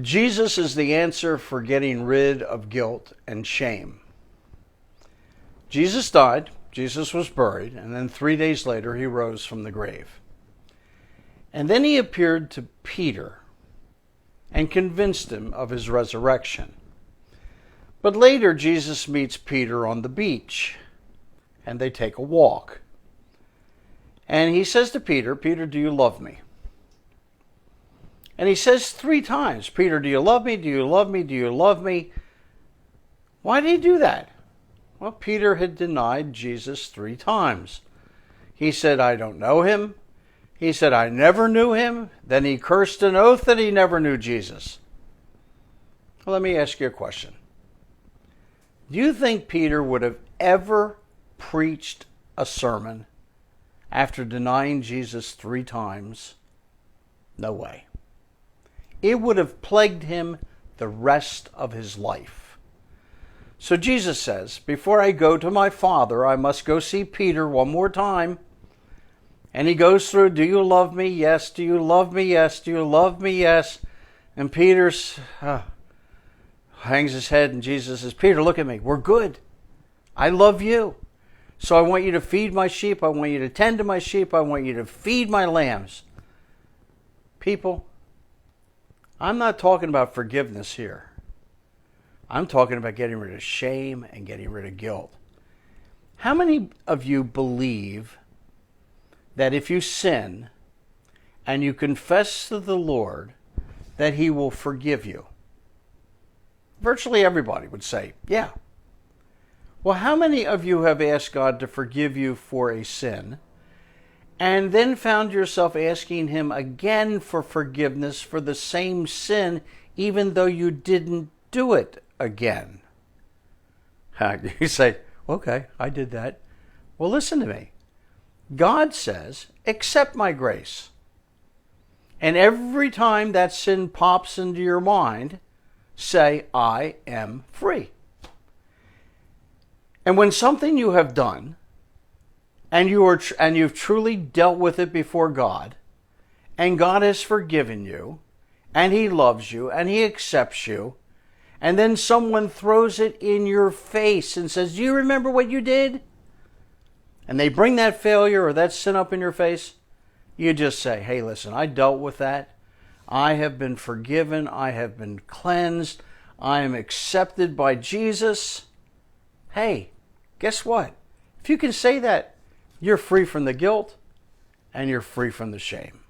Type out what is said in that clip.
Jesus is the answer for getting rid of guilt and shame. Jesus died, Jesus was buried, and then 3 days later he rose from the grave. And then he appeared to Peter and convinced him of his resurrection. But later Jesus meets Peter on the beach, and they take a walk. And he says to Peter, "Peter, do you love me?" And he says 3 times, "Peter, do you love me? Do you love me? Do you love me?" Why did he do that? Well, Peter had denied Jesus 3 times. He said, "I don't know him." He said, "I never knew him." Then he cursed an oath that he never knew Jesus. Well, let me ask you a question. Do you think Peter would have ever preached a sermon after denying Jesus 3 times? No way. It would have plagued him the rest of his life. So Jesus says, "Before I go to my Father, I must go see Peter one more time." And he goes through, "Do you love me? Yes. Do you love me? Yes. Do you love me? Yes." And Peter hangs his head, and Jesus says, "Peter, look at me. We're good. I love you. So I want you to feed my sheep. I want you to tend to my sheep. I want you to feed my lambs." People, I'm not talking about forgiveness here. I'm talking about getting rid of shame and getting rid of guilt. How many of you believe that if you sin and you confess to the Lord, that He will forgive you? Virtually everybody would say, yeah. Well, how many of you have asked God to forgive you for a sin and then found yourself asking Him again for forgiveness for the same sin, even though you didn't do it again? You say, "Okay, I did that." Well, listen to me. God says, "Accept my grace." And every time that sin pops into your mind, say, "I am free." And when something you have done, and you've truly dealt with it before God, and God has forgiven you, and He loves you, and He accepts you, and then someone throws it in your face and says, "Do you remember what you did?" And they bring that failure or that sin up in your face, you just say, "Hey, listen, I dealt with that. I have been forgiven. I have been cleansed. I am accepted by Jesus." Hey, guess what? If you can say that, you're free from the guilt and you're free from the shame.